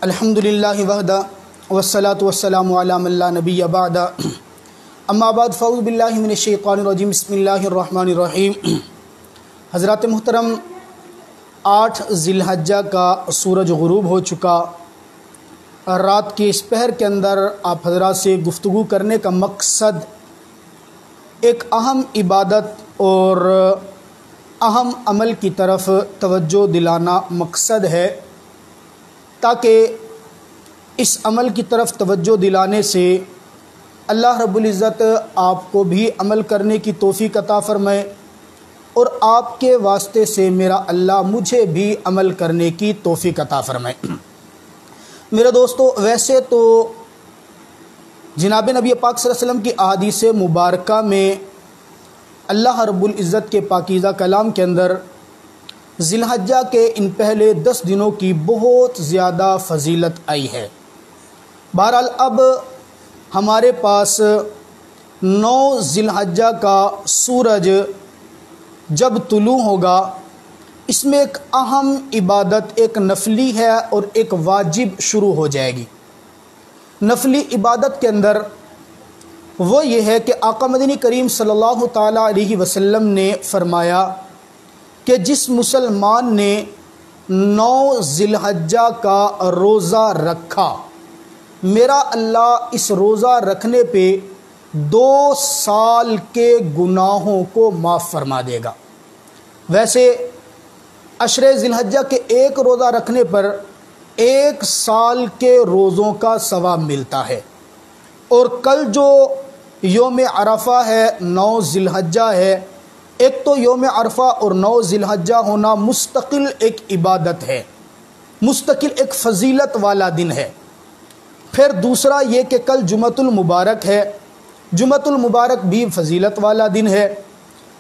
الحمدللہ وحدہ والصلاة والسلام علی من لا نبی بعد اما بعد فاعوذ باللہ من الشیطان الرجیم بسم اللہ الرحمن الرحیم۔ حضرات محترم، 8 ذی الحجہ کا سورج غروب ہو چکا۔ رات کے اس پہر کے اندر آپ حضرات سے گفتگو کرنے کا مقصد ایک اہم عبادت اور اہم عمل کی طرف توجہ دلانا مقصد ہے، تاکہ اس عمل کی طرف توجہ دلانے سے اللہ رب العزت آپ کو بھی عمل کرنے کی توفیق عطا فرمائے، اور آپ کے واسطے سے میرا اللہ مجھے بھی عمل کرنے کی توفیق عطا فرمائے۔ میرے دوستو، ویسے تو جناب نبی پاک صلی اللہ علیہ وسلم کی احادیث مبارکہ میں اللہ رب العزت کے پاکیزہ کلام کے اندر ذی الحجہ کے ان پہلے 10 دنوں کی بہت زیادہ فضیلت آئی ہے۔ بہرحال اب ہمارے پاس 9 ذی الحجہ کا سورج جب طلوع ہوگا، اس میں ایک اہم عبادت، ایک نفلی ہے اور ایک واجب شروع ہو جائے گی۔ نفلی عبادت کے اندر وہ یہ ہے کہ آقا مدنی کریم صلی اللہ تعالیٰ علیہ وسلم نے فرمایا کہ جس مسلمان نے 9 ذی الحجہ کا روزہ رکھا، میرا اللہ اس روزہ رکھنے پہ 2 سال کے گناہوں کو معاف فرما دے گا۔ ویسے عشرے ذی الحجہ کے ایک روزہ رکھنے پر 1 سال کے روزوں کا ثواب ملتا ہے، اور کل جو یوم عرفہ ہے، 9 ذی الحجہ ہے، ایک تو یوم عرفہ اور 9 ذی الحجہ ہونا مستقل ایک عبادت ہے، مستقل ایک فضیلت والا دن ہے۔ پھر دوسرا یہ کہ کل جمعۃ المبارک ہے، جمعۃ المبارک بھی فضیلت والا دن ہے۔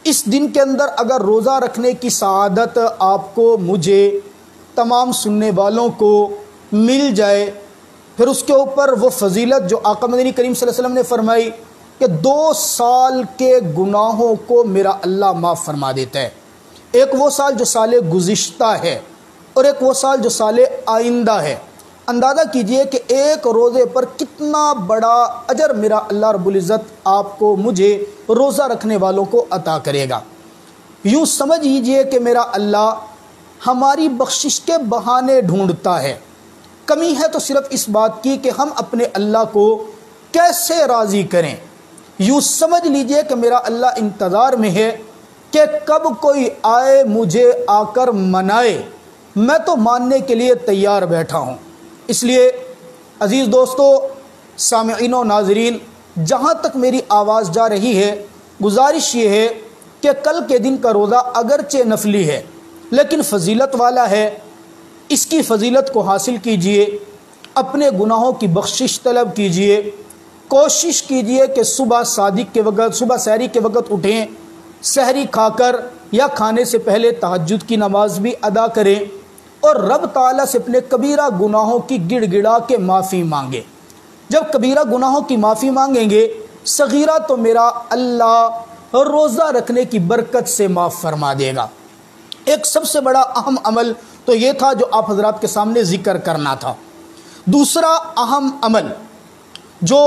اس دن کے اندر اگر روزہ رکھنے کی سعادت آپ کو، مجھے، تمام سننے والوں کو مل جائے، پھر اس کے اوپر وہ فضیلت جو آقا مدنی کریم صلی اللہ علیہ وسلم نے فرمائی کہ 2 سال کے گناہوں کو میرا اللہ معاف فرما دیتا ہے۔ ایک وہ سال جو سال گزشتہ ہے اور ایک وہ سال جو سال آئندہ ہے۔ اندازہ کیجئے کہ ایک روزے پر کتنا بڑا اجر میرا اللہ رب العزت آپ کو، مجھے، روزہ رکھنے والوں کو عطا کرے گا۔ یوں سمجھ لیجئے کہ میرا اللہ ہماری بخشش کے بہانے ڈھونڈتا ہے۔ کمی ہے تو صرف اس بات کی کہ ہم اپنے اللہ کو کیسے راضی کریں۔ یوں سمجھ لیجئے کہ میرا اللہ انتظار میں ہے کہ کب کوئی آئے مجھے آ کر منائے، میں تو ماننے کے لیے تیار بیٹھا ہوں۔ اس لیے عزیز دوستو، سامعین و ناظرین، جہاں تک میری آواز جا رہی ہے، گزارش یہ ہے کہ کل کے دن کا روزہ اگرچہ نفلی ہے لیکن فضیلت والا ہے، اس کی فضیلت کو حاصل کیجئے، اپنے گناہوں کی بخشش طلب کیجئے، کوشش کیجئے کہ صبح صادق کے وقت، صبح سحری کے وقت اٹھیں، سحری کھا کر یا کھانے سے پہلے تہجد کی نماز بھی ادا کریں، اور رب تعالیٰ سے اپنے کبیرہ گناہوں کی گڑ گڑا کے معافی مانگیں۔ جب کبیرہ گناہوں کی معافی مانگیں گے، صغیرہ تو میرا اللہ روزہ رکھنے کی برکت سے معاف فرما دے گا۔ ایک سب سے بڑا اہم عمل تو یہ تھا جو آپ حضرات کے سامنے ذکر کرنا تھا۔ دوسرا اہم عمل جو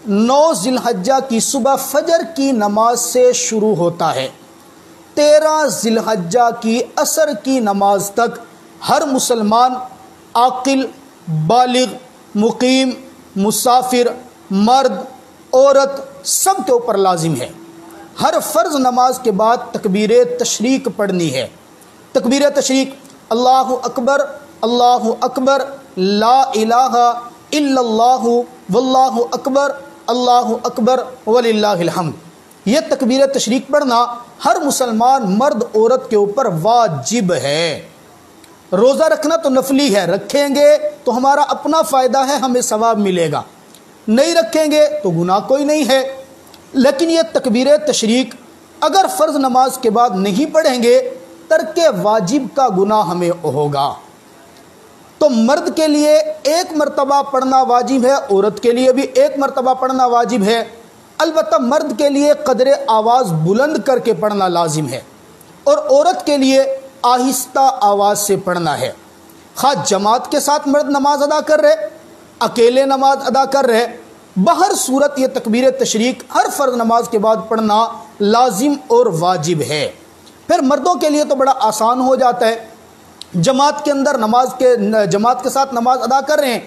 9 ذی الحجہ کی صبح فجر کی نماز سے شروع ہوتا ہے، 13 ذی الحجہ کی عصر کی نماز تک ہر مسلمان، عاقل، بالغ، مقیم، مسافر، مرد، عورت، سب کے اوپر لازم ہے۔ ہر فرض نماز کے بعد تکبیر تشریق پڑھنی ہے۔ تکبیر تشریق، اللہ اکبر، اللہ اکبر، لا الہ الا اللہ، واللہ اکبر، اللہ اکبر وللہ الحمد۔ یہ تکبیر تشریق پڑھنا ہر مسلمان، مرد عورت کے اوپر واجب ہے۔ روزہ رکھنا تو نفلی ہے، رکھیں گے تو ہمارا اپنا فائدہ ہے، ہمیں ثواب ملے گا، نہیں رکھیں گے تو گناہ کوئی نہیں ہے۔ لیکن یہ تکبیر تشریق اگر فرض نماز کے بعد نہیں پڑھیں گے، ترک واجب کا گناہ ہمیں ہوگا۔ تو مرد کے لیے 1 مرتبہ پڑھنا واجب ہے، عورت کے لیے بھی 1 مرتبہ پڑھنا واجب ہے۔ البتہ مرد کے لیے قدر آواز بلند کر کے پڑھنا لازم ہے اور عورت کے لیے آہستہ آواز سے پڑھنا ہے۔ خواہ جماعت کے ساتھ مرد نماز ادا کر رہے، اکیلے نماز ادا کر رہے، بہر صورت یہ تکبیر تشریق ہر فرض نماز کے بعد پڑھنا لازم اور واجب ہے۔ پھر مردوں کے لیے تو بڑا آسان ہو جاتا ہے، جماعت کے اندر جماعت کے ساتھ نماز ادا کر رہے ہیں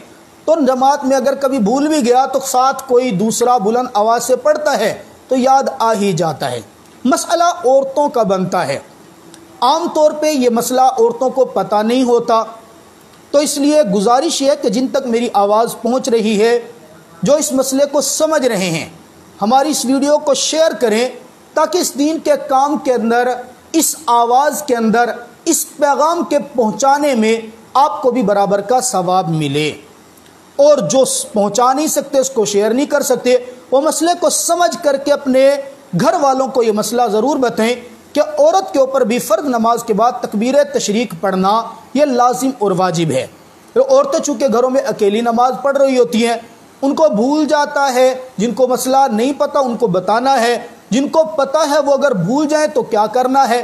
تو جماعت میں اگر کبھی بھول بھی گیا تو ساتھ کوئی دوسرا بلند آواز سے پڑھتا ہے تو یاد آ ہی جاتا ہے۔ مسئلہ عورتوں کا بنتا ہے، عام طور پہ یہ مسئلہ عورتوں کو پتہ نہیں ہوتا، تو اس لیے گزارش ہے کہ جن تک میری آواز پہنچ رہی ہے، جو اس مسئلے کو سمجھ رہے ہیں، ہماری اس ویڈیو کو شیئر کریں تاکہ اس دین کے کام کے اندر، اس آواز کے اندر، اس پیغام کے پہنچانے میں آپ کو بھی برابر کا ثواب ملے۔ اور جو پہنچا نہیں سکتے، اس کو شیئر نہیں کر سکتے، وہ مسئلے کو سمجھ کر کے اپنے گھر والوں کو یہ مسئلہ ضرور بتائیں کہ عورت کے اوپر بھی فرض نماز کے بعد تکبیر تشریق پڑھنا یہ لازم اور واجب ہے۔ عورتیں چونکہ گھروں میں اکیلی نماز پڑھ رہی ہوتی ہیں، ان کو بھول جاتا ہے، جن کو مسئلہ نہیں پتہ ان کو بتانا ہے، جن کو پتہ ہے وہ اگر بھول جائیں تو کیا کرنا ہے۔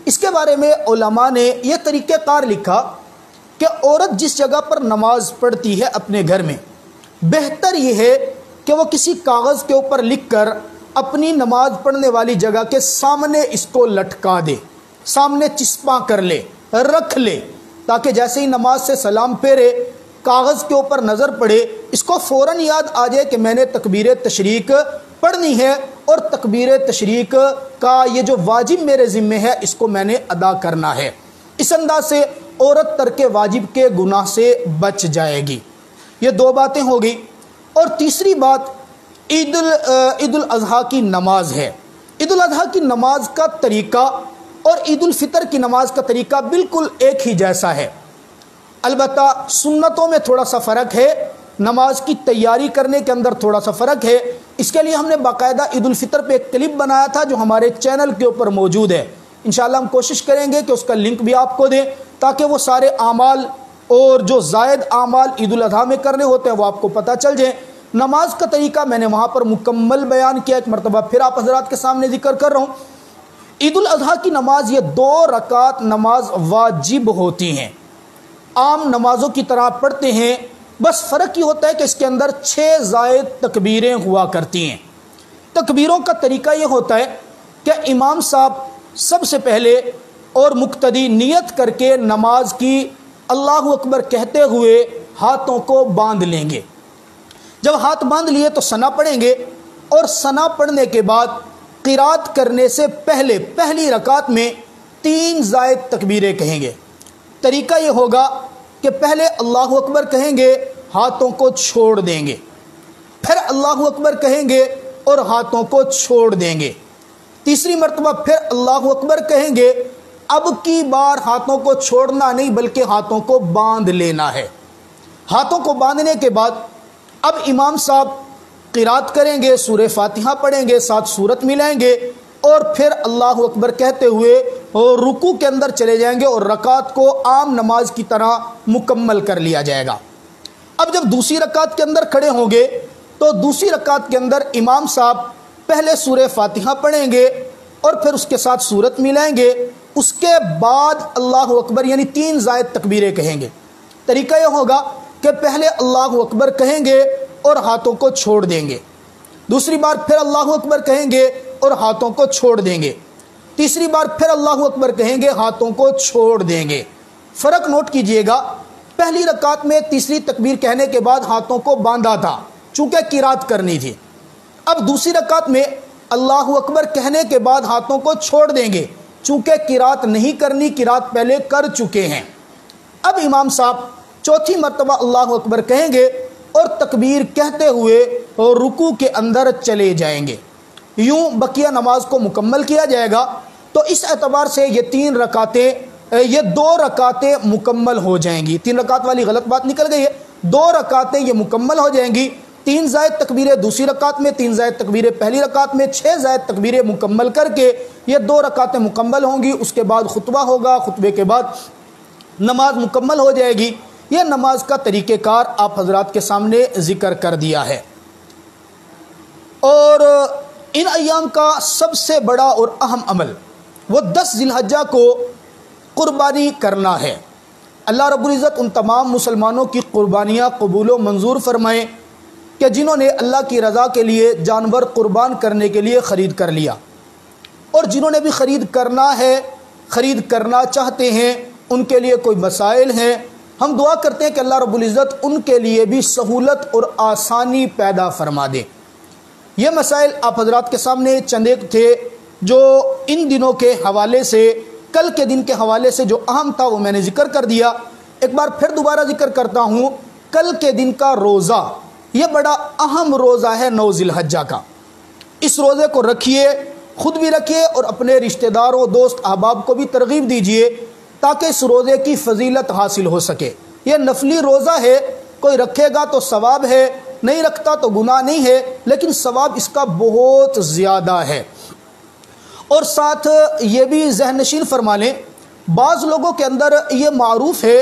اس کے بارے میں علماء نے یہ طریقہ کار لکھا کہ عورت جس جگہ پر نماز پڑھتی ہے اپنے گھر میں، بہتر یہ ہے کہ وہ کسی کاغذ کے اوپر لکھ کر اپنی نماز پڑھنے والی جگہ کے سامنے اس کو لٹکا دے، سامنے چسپاں کر لے، رکھ لے، تاکہ جیسے ہی نماز سے سلام پھیرے، کاغذ کے اوپر نظر پڑے، اس کو فوراً یاد آ جائے کہ میں نے تکبیر تشریق پڑھنی ہے اور تکبیر تشریق کا یہ جو واجب میرے ذمے ہے اس کو میں نے ادا کرنا ہے۔ اس انداز سے عورت ترک واجب کے گناہ سے بچ جائے گی۔ یہ دو باتیں ہوگی۔ اور تیسری بات عید الاضحیٰ کی نماز ہے۔ عید الاضحیٰ کی نماز کا طریقہ اور عید الفطر کی نماز کا طریقہ بالکل ایک ہی جیسا ہے، البتہ سنتوں میں تھوڑا سا فرق ہے، نماز کی تیاری کرنے کے اندر تھوڑا سا فرق ہے۔ اس کے لیے ہم نے باقاعدہ عید الفطر پہ ایک کلپ بنایا تھا جو ہمارے چینل کے اوپر موجود ہے۔ انشاءاللہ ہم کوشش کریں گے کہ اس کا لنک بھی آپ کو دیں تاکہ وہ سارے اعمال اور جو زائد اعمال عید الاضحیٰ میں کرنے ہوتے ہیں وہ آپ کو پتہ چل جائیں۔ نماز کا طریقہ میں نے وہاں پر مکمل بیان کیا، ایک مرتبہ پھر آپ حضرات کے سامنے ذکر کر رہا ہوں۔ عید الاضحیٰ کی نماز یہ 2 رکعت نماز واجب ہوتی ہیں، عام نمازوں کی طرح پڑھتے ہیں، بس فرق یہ ہوتا ہے کہ اس کے اندر 6 زائد تکبیریں ہوا کرتی ہیں۔ تکبیروں کا طریقہ یہ ہوتا ہے کہ امام صاحب سب سے پہلے اور مقتدی نیت کر کے نماز کی اللہ اکبر کہتے ہوئے ہاتھوں کو باندھ لیں گے۔ جب ہاتھ باندھ لیے تو ثنا پڑھیں گے، اور ثنا پڑھنے کے بعد قرات کرنے سے پہلے پہلی رکعت میں 3 زائد تکبیریں کہیں گے۔ طریقہ یہ ہوگا کہ پہلے اللہ اکبر کہیں گے، ہاتھوں کو چھوڑ دیں گے، پھر اللہ اکبر کہیں گے اور ہاتھوں کو چھوڑ دیں گے، تیسری مرتبہ پھر اللہ اکبر کہیں گے، اب کی بار ہاتھوں کو چھوڑنا نہیں بلکہ ہاتھوں کو باندھ لینا ہے۔ ہاتھوں کو باندھنے کے بعد اب امام صاحب قرات کریں گے، سورہ فاتحہ پڑھیں گے، 7 سورت ملائیں گے، اور پھر اللہ اکبر کہتے ہوئے اور رکوع کے اندر چلے جائیں گے اور رکعت کو عام نماز کی طرح مکمل کر لیا جائے گا۔ اب جب دوسری رکعت کے اندر کھڑے ہوں گے تو دوسری رکعت کے اندر امام صاحب پہلے سورہ فاتحہ پڑھیں گے اور پھر اس کے ساتھ سورت ملائیں گے، اس کے بعد اللہ اکبر یعنی 3 زائد تکبیریں کہیں گے۔ طریقہ یہ ہوگا کہ پہلے اللہ اکبر کہیں گے اور ہاتھوں کو چھوڑ دیں گے، دوسری بار پھر اللہ اکبر کہیں گے اور ہاتھوں کو چھوڑ دیں گے، تیسری بار پھر اللہ اکبر کہیں گے، ہاتھوں کو چھوڑ دیں گے۔ فرق نوٹ کیجئے گا، پہلی رکعت میں تیسری تکبیر کہنے کے بعد ہاتھوں کو باندھا تھا چونکہ قرات کرنی تھی، اب دوسری رکعت میں اللہ اکبر کہنے کے بعد ہاتھوں کو چھوڑ دیں گے چونکہ قرات نہیں کرنی، قرات پہلے کر چکے ہیں۔ اب امام صاحب چوتھی مرتبہ اللہ اکبر کہیں گے اور تکبیر کہتے ہوئے رکوع کے اندر چلے جائیں گے۔ یوں بقیہ نماز کو مکمل کیا جائے گا۔ تو اس اعتبار سے یہ 2 رکعتیں مکمل ہو جائیں گی۔ 3 رکعت والی غلط بات نکل گئی ہے، 2 رکعتیں یہ مکمل ہو جائیں گی۔ 3 زائد تکبیریں دوسری رکعت میں، 3 زائد تکبیریں پہلی رکعت میں، 6 زائد تکبیریں مکمل کر کے یہ 2 رکعتیں مکمل ہوں گی۔ اس کے بعد خطبہ ہوگا، خطبے کے بعد نماز مکمل ہو جائے گی۔ یہ نماز کا طریقہ کار آپ حضرات کے سامنے ذکر کر دیا ہے۔ اور ان ایام کا سب سے بڑا اور اہم عمل وہ 10 ذی الحجہ کو قربانی کرنا ہے۔ اللہ رب العزت ان تمام مسلمانوں کی قربانیاں قبول و منظور فرمائے کہ جنہوں نے اللہ کی رضا کے لیے جانور قربان کرنے کے لیے خرید کر لیا، اور جنہوں نے بھی خرید کرنا ہے، خرید کرنا چاہتے ہیں، ان کے لیے کوئی مسائل ہیں، ہم دعا کرتے ہیں کہ اللہ رب العزت ان کے لیے بھی سہولت اور آسانی پیدا فرما دے۔ یہ مسائل آپ حضرات کے سامنے چند ایک تھے جو ان دنوں کے حوالے سے، کل کے دن کے حوالے سے جو اہم تھا وہ میں نے ذکر کر دیا۔ ایک بار پھر دوبارہ ذکر کرتا ہوں، کل کے دن کا روزہ یہ بڑا اہم روزہ ہے 9 ذی الحجہ کا۔ اس روزے کو رکھیے، خود بھی رکھیے اور اپنے رشتہ داروں، دوست احباب کو بھی ترغیب دیجیے تاکہ اس روزے کی فضیلت حاصل ہو سکے۔ یہ نفلی روزہ ہے، کوئی رکھے گا تو ثواب ہے، نہیں رکھتا تو گناہ نہیں ہے، لیکن ثواب اس کا بہت زیادہ ہے۔ اور ساتھ یہ بھی ذہن نشین فرما لیں، بعض لوگوں کے اندر یہ معروف ہے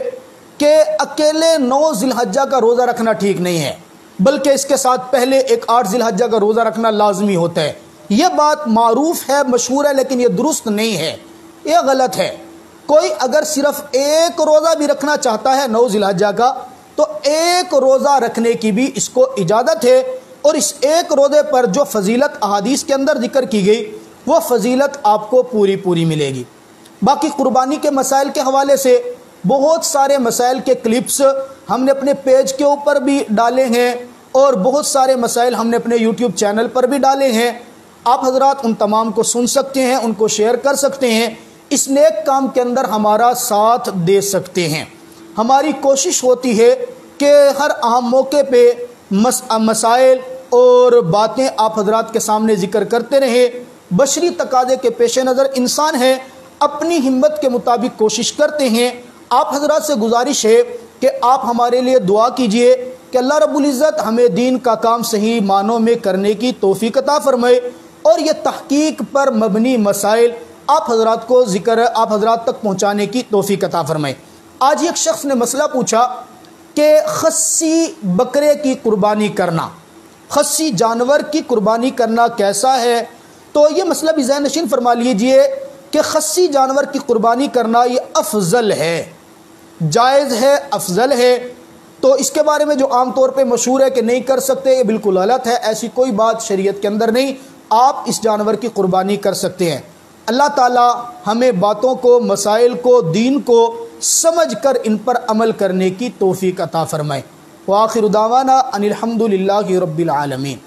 کہ اکیلے 9 ذی الحجہ کا روزہ رکھنا ٹھیک نہیں ہے، بلکہ اس کے ساتھ پہلے ایک 8 ذی الحجہ کا روزہ رکھنا لازمی ہوتا ہے۔ یہ بات معروف ہے، مشہور ہے، لیکن یہ درست نہیں ہے، یہ غلط ہے۔ کوئی اگر صرف ایک روزہ بھی رکھنا چاہتا ہے 9 ذی الحجہ کا تو ایک روزہ رکھنے کی بھی اس کو اجازت ہے، اور اس ایک روزے پر جو فضیلت احادیث کے اندر ذکر کی گئی وہ فضیلت آپ کو پوری ملے گی۔ باقی قربانی کے مسائل کے حوالے سے بہت سارے مسائل کے کلپس ہم نے اپنے پیج کے اوپر بھی ڈالے ہیں، اور بہت سارے مسائل ہم نے اپنے یوٹیوب چینل پر بھی ڈالے ہیں۔ آپ حضرات ان تمام کو سن سکتے ہیں، ان کو شیئر کر سکتے ہیں، اس نیک کام کے اندر ہمارا ساتھ دے سکتے ہیں۔ ہماری کوشش ہوتی ہے کہ ہر اہم موقع پہ مسائل اور باتیں آپ حضرات کے سامنے ذکر کرتے رہیں۔ بشری تقاضے کے پیش نظر انسان ہے، اپنی ہمت کے مطابق کوشش کرتے ہیں۔ آپ حضرات سے گزارش ہے کہ آپ ہمارے لیے دعا کیجئے کہ اللہ رب العزت ہمیں دین کا کام صحیح معنوں میں کرنے کی توفیق عطا فرمائے، اور یہ تحقیق پر مبنی مسائل آپ حضرات کو آپ حضرات تک پہنچانے کی توفیق عطا فرمائے۔ آج ایک شخص نے مسئلہ پوچھا کہ خصی بکرے کی قربانی کرنا، خصی جانور کی قربانی کرنا کیسا ہے؟ تو یہ مسئلہ بھی ذہن نشین فرما لیجئے کہ خصی جانور کی قربانی کرنا یہ افضل ہے، جائز ہے، افضل ہے۔ تو اس کے بارے میں جو عام طور پہ مشہور ہے کہ نہیں کر سکتے، یہ بالکل غلط ہے، ایسی کوئی بات شریعت کے اندر نہیں، آپ اس جانور کی قربانی کر سکتے ہیں۔ اللہ تعالی ہمیں باتوں کو، مسائل کو، دین کو سمجھ کر ان پر عمل کرنے کی توفیق عطا فرمائے۔ وآخر دعوانا ان الحمد للہ رب العالمین۔